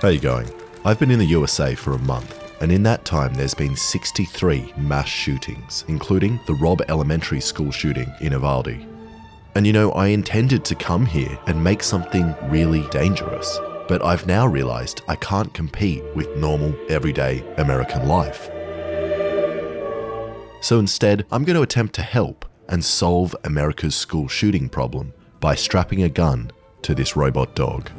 How you going? I've been in the USA for a month, and in that time there's been 63 mass shootings, including the Robb Elementary School shooting in Uvalde. And you know, I intended to come here and make something really dangerous, but I've now realized I can't compete with normal, everyday American life. So instead, I'm going to attempt to help and solve America's school shooting problem by strapping a gun to this robot dog.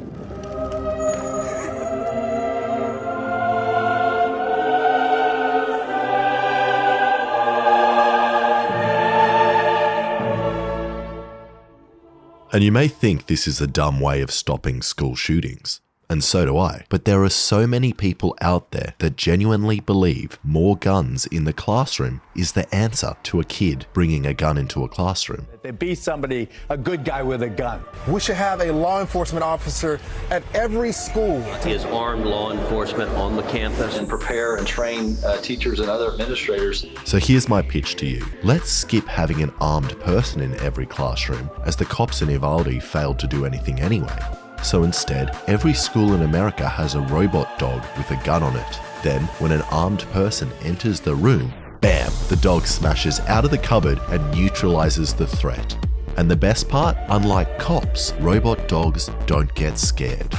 And you may think this is a dumb way of stopping school shootings, and so do I, but there are so many people out there that genuinely believe more guns in the classroom is the answer to a kid bringing a gun into a classroom. They be somebody, a good guy with a gun. We should have a law enforcement officer at every school. Is armed law enforcement on the campus and prepare and train teachers and other administrators. So here's my pitch to you. Let's skip having an armed person in every classroom, as the cops in Uvalde failed to do anything anyway. So instead, every school in America has a robot dog with a gun on it. Then, when an armed person enters the room, bam, the dog smashes out of the cupboard and neutralizes the threat. And the best part? Unlike cops, robot dogs don't get scared.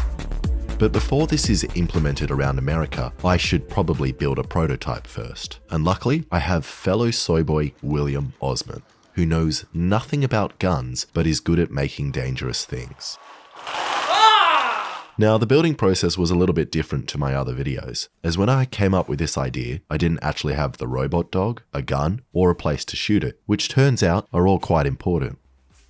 But before this is implemented around America, I should probably build a prototype first. And luckily, I have fellow soyboy William Osmond, who knows nothing about guns but is good at making dangerous things. Now, the building process was a little bit different to my other videos, as when I came up with this idea, I didn't actually have the robot dog, a gun, or a place to shoot it, which turns out are all quite important.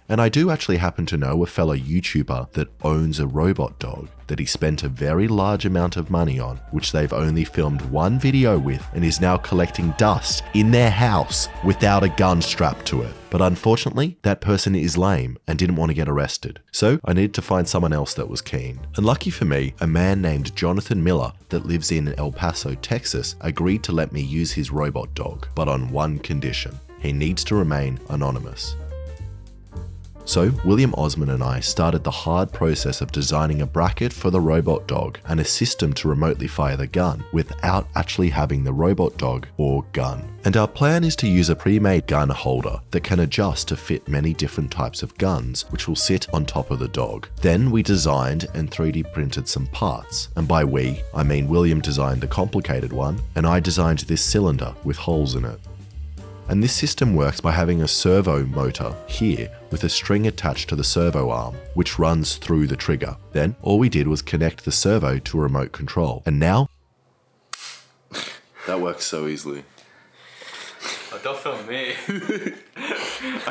And I do actually happen to know a fellow YouTuber that owns a robot dog that he spent a very large amount of money on, which they've only filmed one video with, and is now collecting dust in their house without a gun strapped to it. But unfortunately, that person is lame and didn't want to get arrested. So I needed to find someone else that was keen. And lucky for me, a man named Jonathan Miller that lives in El Paso, Texas, agreed to let me use his robot dog, but on one condition. He needs to remain anonymous. So William Osmond and I started the hard process of designing a bracket for the robot dog and a system to remotely fire the gun without actually having the robot dog or gun. And our plan is to use a pre-made gun holder that can adjust to fit many different types of guns, which will sit on top of the dog. Then we designed and 3D printed some parts. And by we, I mean William designed the complicated one, and I designed this cylinder with holes in it. And this system works by having a servo motor here with a string attached to the servo arm, which runs through the trigger. Then all we did was connect the servo to a remote control. And now, that works so easily. Oh, don't film me.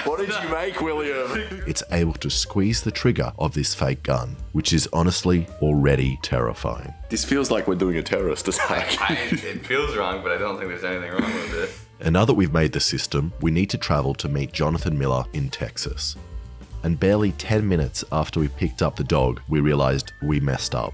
What did you make, William? It's able to squeeze the trigger of this fake gun, which is honestly already terrifying. This feels like we're doing a terrorist attack. It feels wrong, but I don't think there's anything wrong with it. And now that we've made the system, we need to travel to meet Jonathan Miller in Texas. And barely 10 minutes after we picked up the dog, we realized we messed up.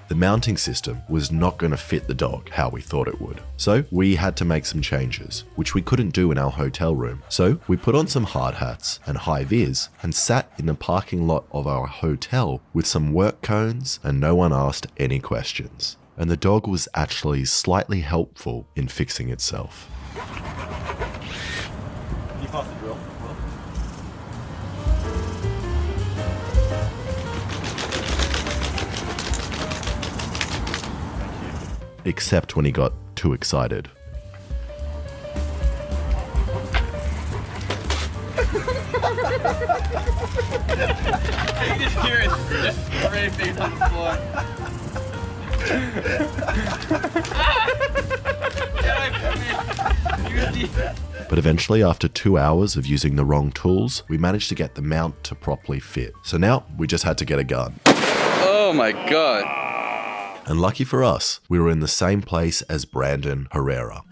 The mounting system was not going to fit the dog how we thought it would. So we had to make some changes, which we couldn't do in our hotel room. So we put on some hard hats and high vis and sat in the parking lot of our hotel with some work cones, and no one asked any questions. And the dog was actually slightly helpful in fixing itself. You pass the drill. Except when he got too excited. I'm just curious. Just spray face on the floor. But eventually, after 2 hours of using the wrong tools, we managed to get the mount to properly fit. So now we just had to get a gun. Oh my god. And lucky for us, we were in the same place as Brandon Herrera,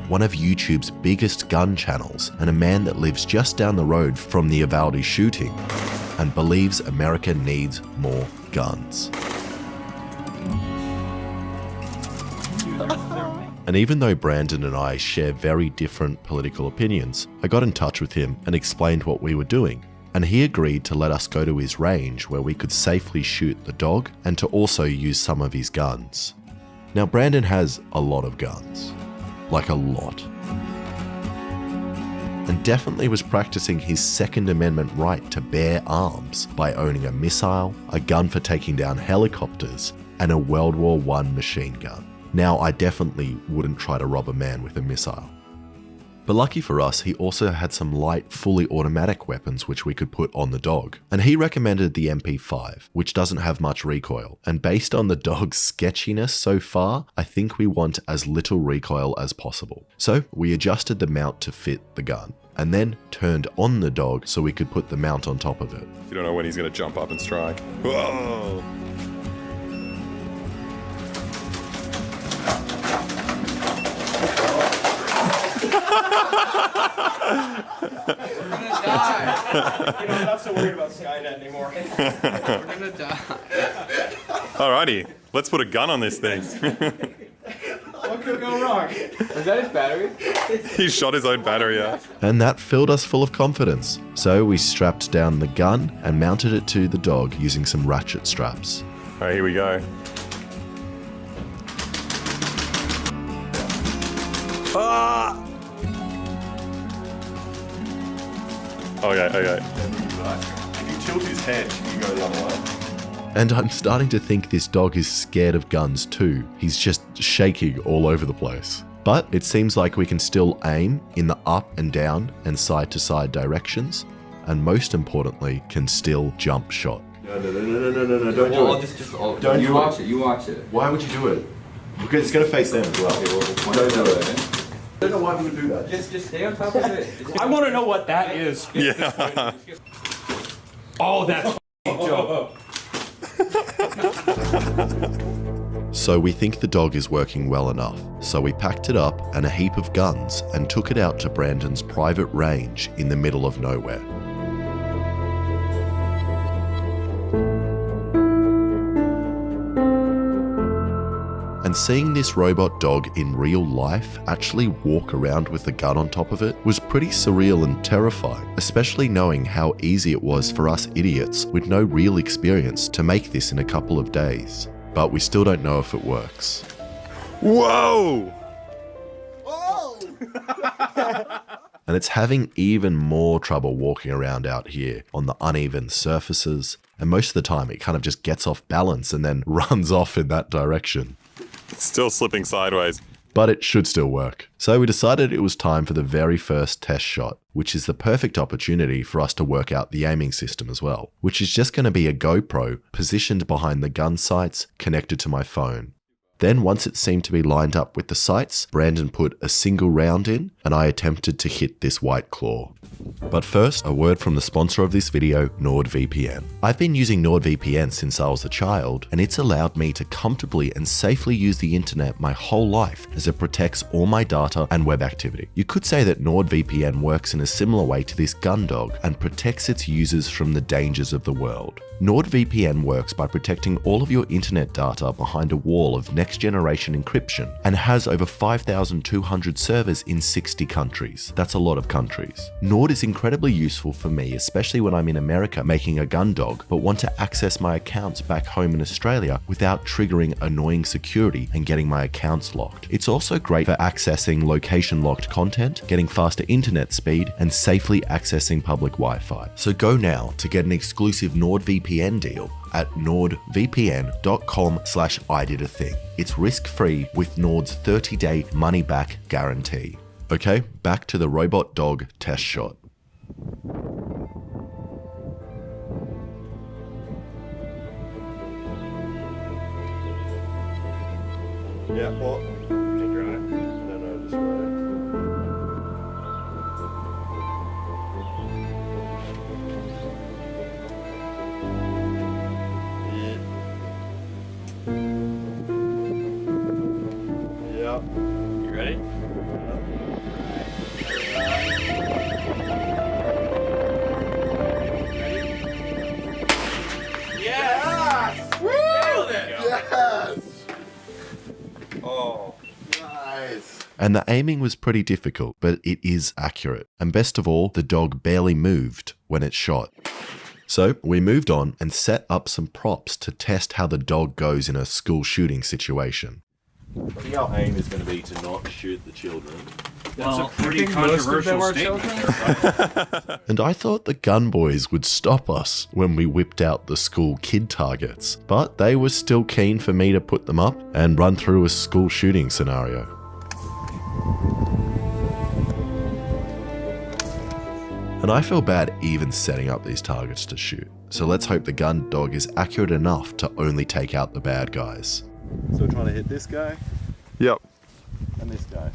one of YouTube's biggest gun channels, and a man that lives just down the road from the Uvalde shooting and believes America needs more guns. And even though Brandon and I share very different political opinions, I got in touch with him and explained what we were doing. and he agreed to let us go to his range where we could safely shoot the dog and to also use some of his guns. Now, Brandon has a lot of guns. Like a lot. And definitely was practicing his Second Amendment right to bear arms by owning a missile, a gun for taking down helicopters, and a World War I machine gun. Now, I definitely wouldn't try to rob a man with a missile. But lucky for us, he also had some light, fully automatic weapons which we could put on the dog. And he recommended the MP5, which doesn't have much recoil. And based on the dog's sketchiness so far, I think we want as little recoil as possible. So we adjusted the mount to fit the gun, and then turned on the dog so we could put the mount on top of it. You don't know when he's going to jump up and strike. Whoa! We're gonna die. You know, I'm not so worried about Skynet anymore. We're gonna die. Alrighty, let's put a gun on this thing. What could go wrong? Was that his battery? He shot his own battery out. And that filled us full of confidence. So we strapped down the gun and mounted it to the dog using some ratchet straps. Alright, here we go. Ah! Okay. If you tilt his head, you go the other way. And I'm starting to think this dog is scared of guns too. He's just shaking all over the place. But it seems like we can still aim in the up and down and side to side directions. And most importantly, can still jump shot. No, don't Don't you do watch it. it. You watch it. Why would you do it? Because it's going to face them as well. Don't do it. I don't know why we would do that. Just stay on top of it. I want to know what that is. Yeah. Oh, that's dope. So we think the dog is working well enough. So we packed it up and a heap of guns and took it out to Brandon's private range in the middle of nowhere. And seeing this robot dog in real life actually walk around with a gun on top of it was pretty surreal and terrifying, especially knowing how easy it was for us idiots with no real experience to make this in a couple of days. But we still don't know if it works. Whoa! And it's having even more trouble walking around out here on the uneven surfaces, and most of the time it kind of just gets off balance and then runs off in that direction. Still slipping sideways. But it should still work. So we decided it was time for the very first test shot, which is the perfect opportunity for us to work out the aiming system as well, which is just going to be a GoPro positioned behind the gun sights connected to my phone. Then once it seemed to be lined up with the sights, Brandon put a single round in and I attempted to hit this white claw. But first, a word from the sponsor of this video, NordVPN. I've been using NordVPN since I was a child, and it's allowed me to comfortably and safely use the internet my whole life as it protects all my data and web activity. You could say that NordVPN works in a similar way to this gun dog and protects its users from the dangers of the world. NordVPN works by protecting all of your internet data behind a wall of next-generation encryption and has over 5,200 servers in 60 countries. That's a lot of countries. Nord is incredibly useful for me, especially when I'm in America making a gun dog, but want to access my accounts back home in Australia without triggering annoying security and getting my accounts locked. It's also great for accessing location-locked content, getting faster internet speed, and safely accessing public Wi-Fi. So go now to get an exclusive NordVPN deal at nordvpn.com/ididathing. It's risk-free with Nord's 30-day money-back guarantee. Okay, back to the robot dog test shot. Yeah, well, think you're on it? No, just right. Yeah. You ready? Yes! Nailed it! Yes! Oh. Nice. And the aiming was pretty difficult, but it is accurate. And best of all, the dog barely moved when it shot. So we moved on and set up some props to test how the dog goes in a school shooting situation. I think our aim is going to be to not shoot the children. That's a pretty controversial statement. And I thought the gun boys would stop us when we whipped out the school kid targets, but they were still keen for me to put them up and run through a school shooting scenario. And I feel bad even setting up these targets to shoot, so let's hope the gun dog is accurate enough to only take out the bad guys. So we're trying to hit this guy? Yep. And this guy.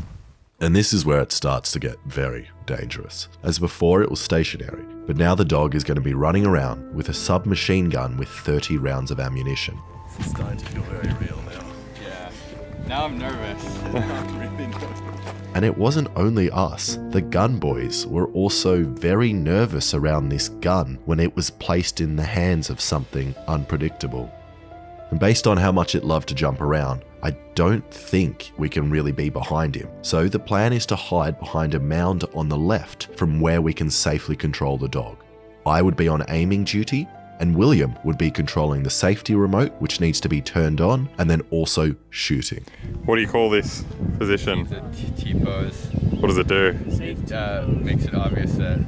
And this is where it starts to get very dangerous. As before, it was stationary, but now the dog is going to be running around with a submachine gun with 30 rounds of ammunition. This is starting to feel very real now. Yeah. Now I'm nervous. I'm really nervous. And it wasn't only us. The gun boys were also very nervous around this gun when it was placed in the hands of something unpredictable. And based on how much it loved to jump around, I don't think we can really be behind him. So the plan is to hide behind a mound on the left from where we can safely control the dog. I would be on aiming duty, and William would be controlling the safety remote, which needs to be turned on, and then also shooting. What do you call this position? The T-pose. What does it do? It makes it obvious that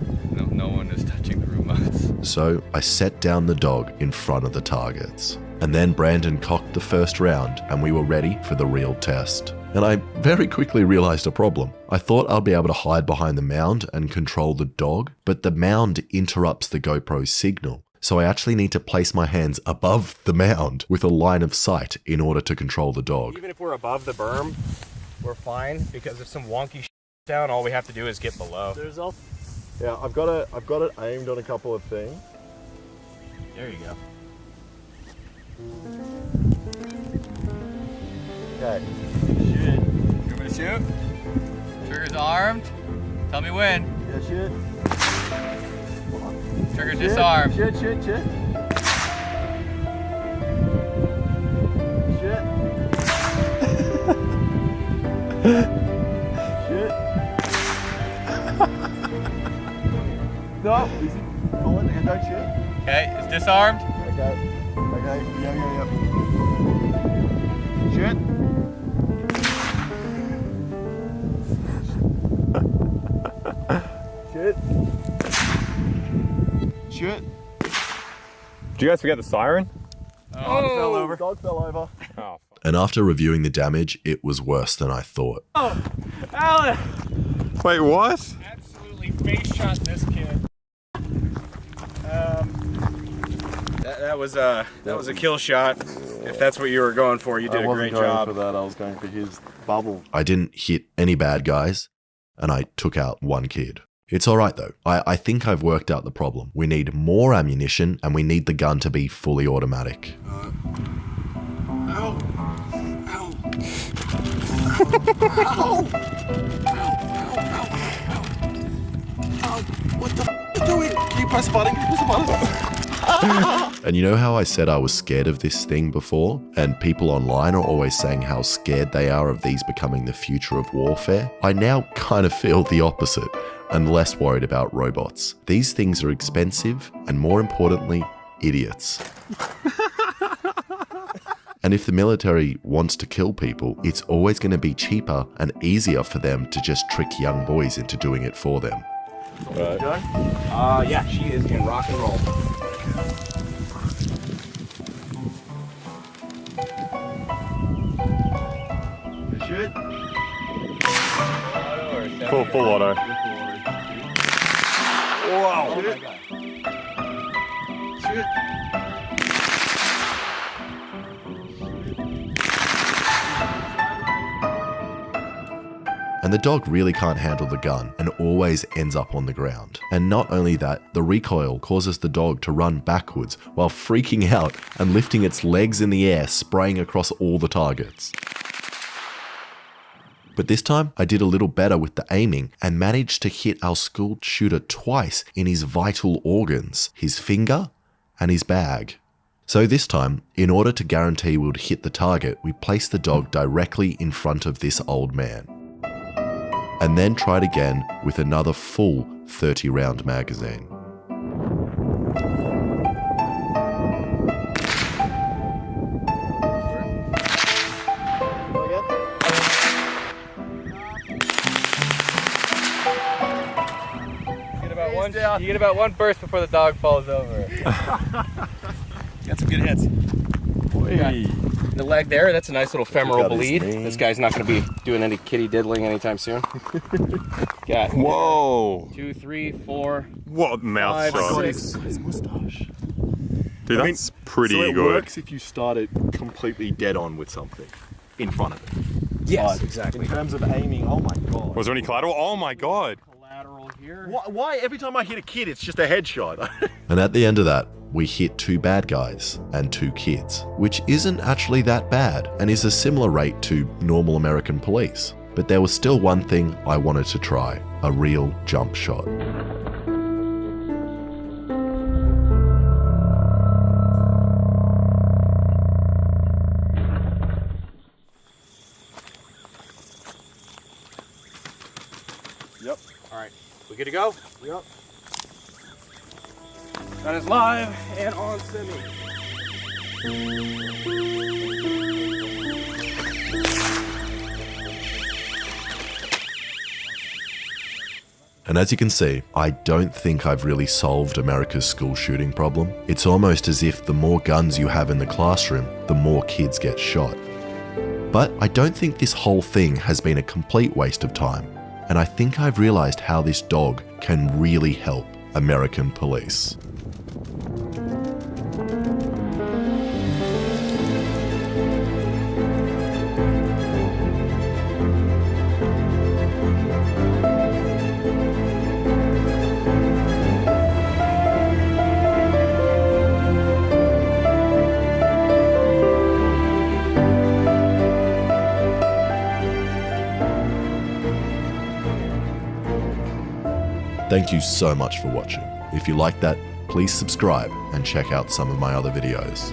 no one is touching the remotes. So I set down the dog in front of the targets. And then Brandon cocked the first round and we were ready for the real test. And I very quickly realized a problem. I thought I'd be able to hide behind the mound and control the dog, but the mound interrupts the GoPro's signal. So I actually need to place my hands above the mound with a line of sight in order to control the dog. Even if we're above the berm, we're fine, because if some wonky shit down, all we have to do is get below. Yeah, I've got it aimed on a couple of things. There you go. Okay. Shoot. You want me to shoot? Trigger's armed. Tell me when. Yeah, shoot. Trigger disarmed. Shoot. Shoot. No, easy. Pull it and don't shoot. Okay, it's disarmed. Okay. Yeah. Shoot. Shoot. Did you guys forget the siren? Dog fell over. Oh. And after reviewing the damage, it was worse than I thought. Alan! Wait, what? Absolutely face shot this kid. That was a kill shot. If that's what you were going for, you did a great job. I wasn't going for that. I was going for his bubble. I didn't hit any bad guys, and I took out one kid. It's alright though. I think I've worked out the problem. We need more ammunition, and we need the gun to be fully automatic. What the f*** are you doing? Can you press the button? And you know how I said I was scared of this thing before? And people online are always saying how scared they are of these becoming the future of warfare? I now kind of feel the opposite and less worried about robots. These things are expensive and, more importantly, idiots. And if the military wants to kill people, it's always going to be cheaper and easier for them to just trick young boys into doing it for them. Yeah, she is in rock and roll. Shoot. Full auto. Wow. Shoot. And the dog really can't handle the gun and always ends up on the ground. And not only that, the recoil causes the dog to run backwards while freaking out and lifting its legs in the air, spraying across all the targets. But this time, I did a little better with the aiming and managed to hit our school shooter twice in his vital organs, his finger and his bag. So this time, in order to guarantee we would hit the target, we placed the dog directly in front of this old man. and then tried again with another full 30-round magazine. You get about one burst before the dog falls over. Got some good hits. The leg there, that's a nice little femoral bleed. This guy's not going to be doing any kitty diddling anytime soon. Got Whoa. 2, 3, 4. What mouth 5, shot. 6. His mustache. Dude, that's pretty so it good. works if you start it completely dead on with something in front of it. Yes, But exactly. In terms of aiming, oh my god. Was there any collateral? Oh my god. Collateral here. Why every time I hit a kid, it's just a headshot? And at the end of that, we hit 2 bad guys and 2 kids, which isn't actually that bad and is a similar rate to normal American police. But there was still one thing I wanted to try, a real jump shot. Yep. All right. We good to go? Yep. Gun is live and on semi. And as you can see, I don't think I've really solved America's school shooting problem. It's almost as if the more guns you have in the classroom, the more kids get shot. But I don't think this whole thing has been a complete waste of time. And I think I've realized how this dog can really help American police. Thank you so much for watching. If you like that, please subscribe and check out some of my other videos.